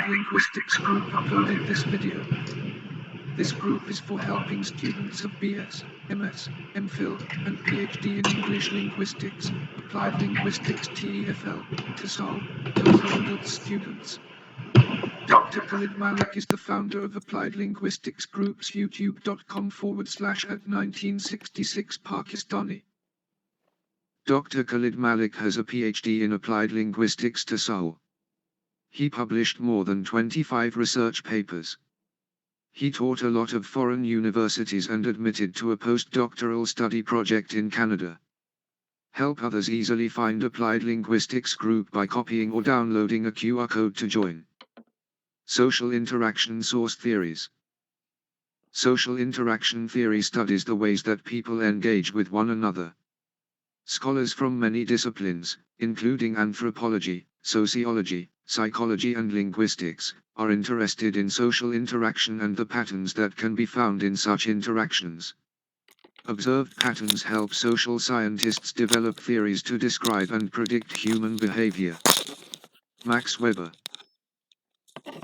Linguistics group uploaded this video. This group is for helping students of BS, MS, MPhil, and PhD in English Linguistics, Applied Linguistics TEFL, TESOL, those are adult students. Dr. KHALID MALIK is the founder of Applied Linguistics Group's youtube.com/@1966 Pakistani. Dr. KHALID MALIK has a PhD in Applied Linguistics TESOL. He published more than 25 research papers. He taught a lot of foreign universities and admitted to a postdoctoral study project in Canada. Help others easily find Applied Linguistics Group by copying or downloading a QR code to join. Social interaction source theories. Social interaction theory studies the ways that people engage with one another. Scholars from many disciplines, including anthropology, sociology, psychology and linguistics, are interested in social interaction and the patterns that can be found in such interactions. Observed patterns help social scientists develop theories to describe and predict human behavior. Max Weber.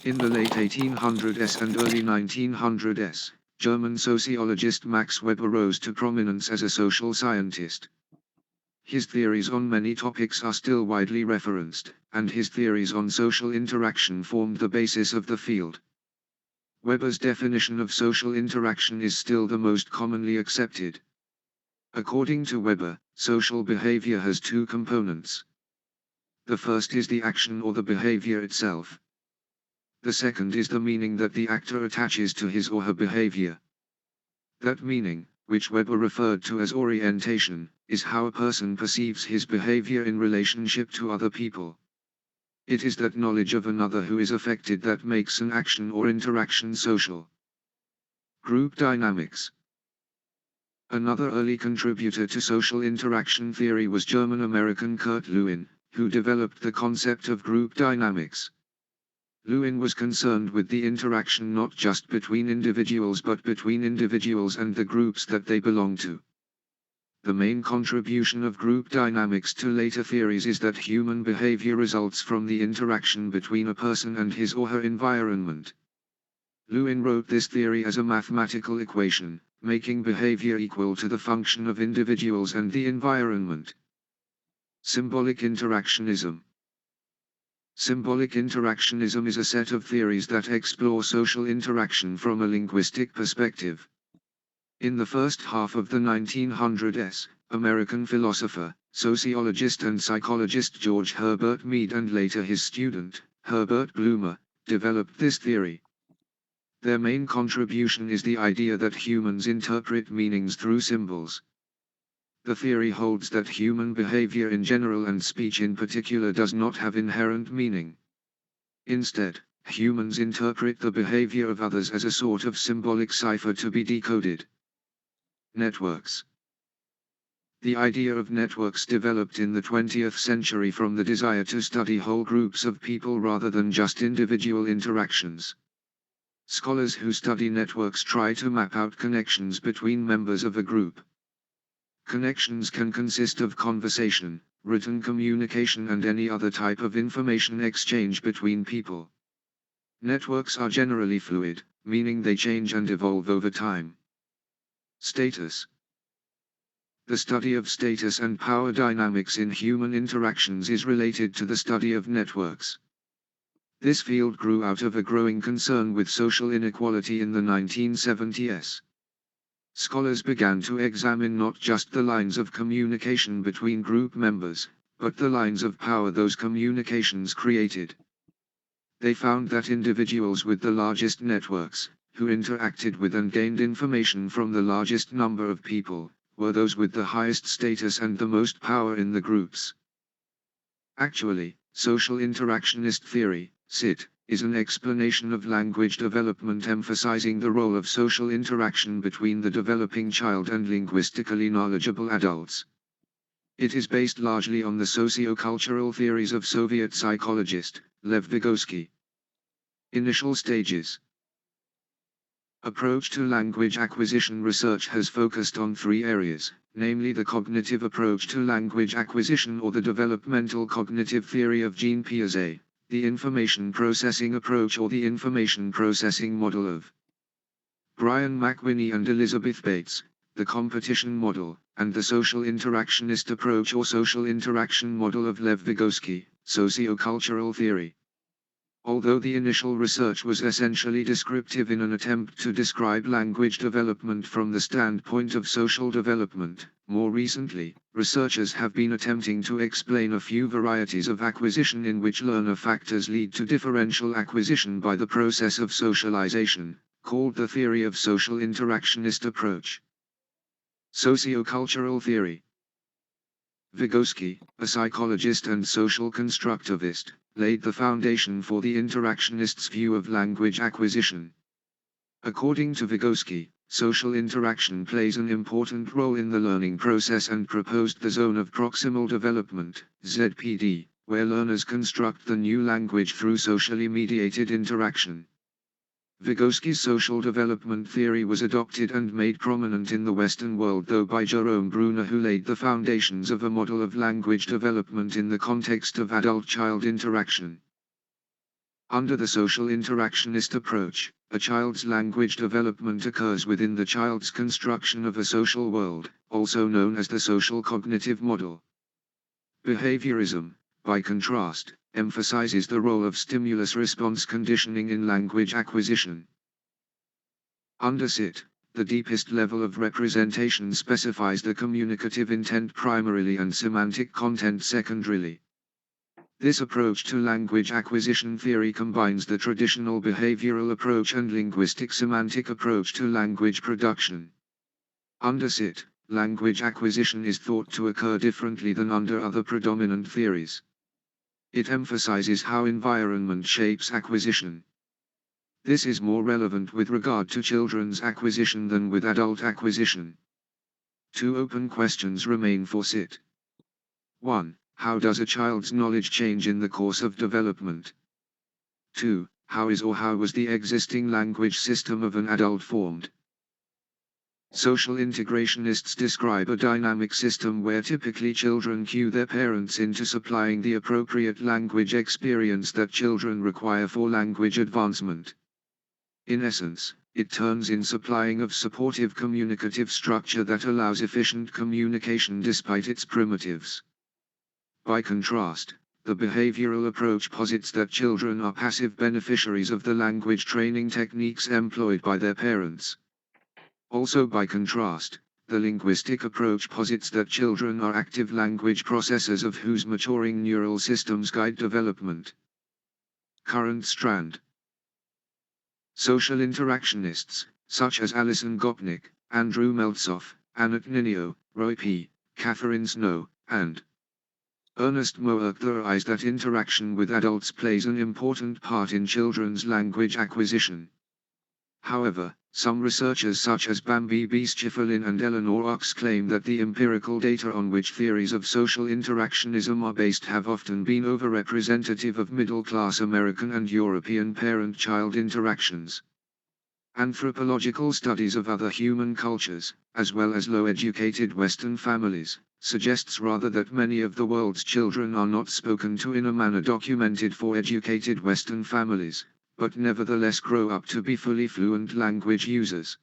In the late 1800s and early 1900s, German sociologist Max Weber rose to prominence as a social scientist. His theories on many topics are still widely referenced, and his theories on social interaction formed the basis of the field. Weber's definition of social interaction is still the most commonly accepted. According to Weber, social behavior has two components. The first is the action or the behavior itself. The second is the meaning that the actor attaches to his or her behavior. That meaning, which Weber referred to as orientation, is how a person perceives his behavior in relationship to other people. It is that knowledge of another who is affected that makes an action or interaction social. Group dynamics. Another early contributor to social interaction theory was German-American Kurt Lewin, who developed the concept of group dynamics. Lewin was concerned with the interaction not just between individuals but between individuals and the groups that they belong to. The main contribution of group dynamics to later theories is that human behavior results from the interaction between a person and his or her environment. Lewin wrote this theory as a mathematical equation, making behavior equal to the function of individuals and the environment. Symbolic interactionism. Symbolic interactionism is a set of theories that explore social interaction from a linguistic perspective. In the first half of the 1900s, American philosopher, sociologist and psychologist George Herbert Mead and later his student, Herbert Blumer, developed this theory. Their main contribution is the idea that humans interpret meanings through symbols. The theory holds that human behavior in general and speech in particular does not have inherent meaning. Instead, humans interpret the behavior of others as a sort of symbolic cipher to be decoded. Networks. The idea of networks developed in the 20th century from the desire to study whole groups of people rather than just individual interactions. Scholars who study networks try to map out connections between members of a group. Connections can consist of conversation, written communication and any other type of information exchange between people. Networks are generally fluid, meaning they change and evolve over time. Status. The study of status and power dynamics in human interactions is related to the study of networks. This field grew out of a growing concern with social inequality in the 1970s. Scholars began to examine not just the lines of communication between group members, but the lines of power those communications created. They found that individuals with the largest networks, who interacted with and gained information from the largest number of people, were those with the highest status and the most power in the groups. Actually, social interactionist theory, SIT, is an explanation of language development emphasizing the role of social interaction between the developing child and linguistically knowledgeable adults. It is based largely on the socio-cultural theories of Soviet psychologist, Lev Vygotsky. Initial stages. Approach to language acquisition research has focused on three areas, namely the cognitive approach to language acquisition or the developmental cognitive theory of Jean Piaget, the information processing approach or the information processing model of Brian McWhinney and Elizabeth Bates, the competition model, and the social interactionist approach or social interaction model of Lev Vygotsky, sociocultural theory. Although the initial research was essentially descriptive in an attempt to describe language development from the standpoint of social development, more recently, researchers have been attempting to explain a few varieties of acquisition in which learner factors lead to differential acquisition by the process of socialization, called the theory of social interactionist approach. Sociocultural theory. Vygotsky, a psychologist and social constructivist, laid the foundation for the interactionist's view of language acquisition. According to Vygotsky, social interaction plays an important role in the learning process and proposed the zone of proximal development, ZPD, where learners construct the new language through socially mediated interaction. Vygotsky's social development theory was adopted and made prominent in the Western world though by Jerome Bruner, who laid the foundations of a model of language development in the context of adult-child interaction. Under the social interactionist approach, a child's language development occurs within the child's construction of a social world, also known as the social cognitive model. Behaviorism, by contrast, emphasizes the role of stimulus-response conditioning in language acquisition. Under SIT, the deepest level of representation specifies the communicative intent primarily and semantic content secondarily. This approach to language acquisition theory combines the traditional behavioral approach and linguistic semantic approach to language production. Under SIT, language acquisition is thought to occur differently than under other predominant theories. It emphasizes how environment shapes acquisition. This is more relevant with regard to children's acquisition than with adult acquisition. Two open questions remain for SIT. 1. How does a child's knowledge change in the course of development? 2. How is or how was the existing language system of an adult formed? Social integrationists describe a dynamic system where typically children cue their parents into supplying the appropriate language experience that children require for language advancement. In essence, it turns in supplying of supportive communicative structure that allows efficient communication despite its primitives. By contrast, the behavioral approach posits that children are passive beneficiaries of the language training techniques employed by their parents. Also by contrast, the linguistic approach posits that children are active language processors of whose maturing neural systems guide development. Current strand. Social interactionists, such as Alison Gopnik, Andrew Meltzoff, Annette Ninio, Roy P., Catherine Snow, and Ernest Moerk theorize that interaction with adults plays an important part in children's language acquisition. However, some researchers such as Bambi Bischiffelin and Eleanor Ox claim that the empirical data on which theories of social interactionism are based have often been overrepresentative of middle-class American and European parent-child interactions. Anthropological studies of other human cultures, as well as low-educated Western families, suggests rather that many of the world's children are not spoken to in a manner documented for educated Western families, but nevertheless grow up to be fully fluent language users.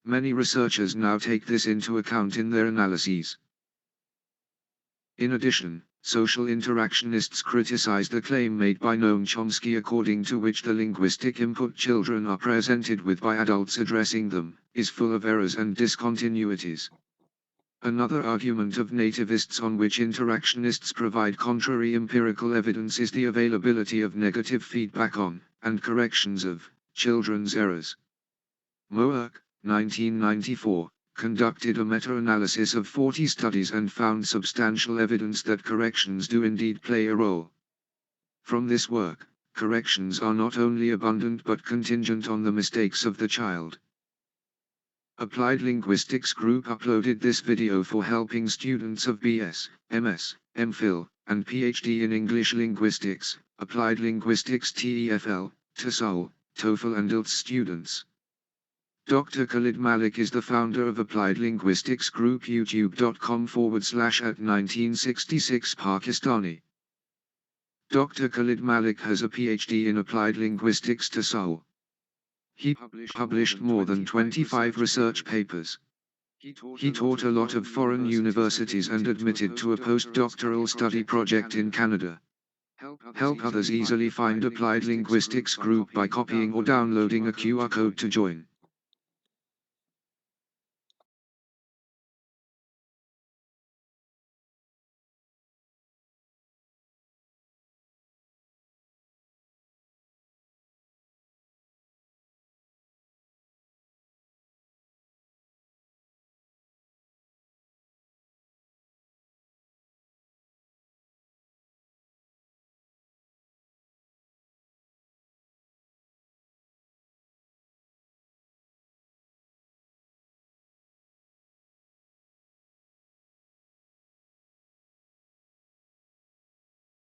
Many researchers now take this into account in their analyses. In addition, social interactionists criticize the claim made by Noam Chomsky according to which the linguistic input children are presented with by adults addressing them, is full of errors and discontinuities. Another argument of nativists on which interactionists provide contrary empirical evidence is the availability of negative feedback on, and corrections of, children's errors. Moerk, 1994, conducted a meta-analysis of 40 studies and found substantial evidence that corrections do indeed play a role. From this work, corrections are not only abundant but contingent on the mistakes of the child. Applied Linguistics Group uploaded this video for helping students of BS, MS, MPhil, and PhD in English Linguistics, Applied Linguistics TEFL, TESOL, TOEFL and IELTS students. Dr. KHALID MALIK is the founder of Applied Linguistics Group youtube.com/@1966 Pakistani. Dr. Khalid Malik has a PhD in applied linguistics to Seoul. He published more than 25 research papers. He taught a lot of foreign universities and admitted to a postdoctoral study project in Canada. Help others easily find applied linguistics group by copying or downloading a QR code to join.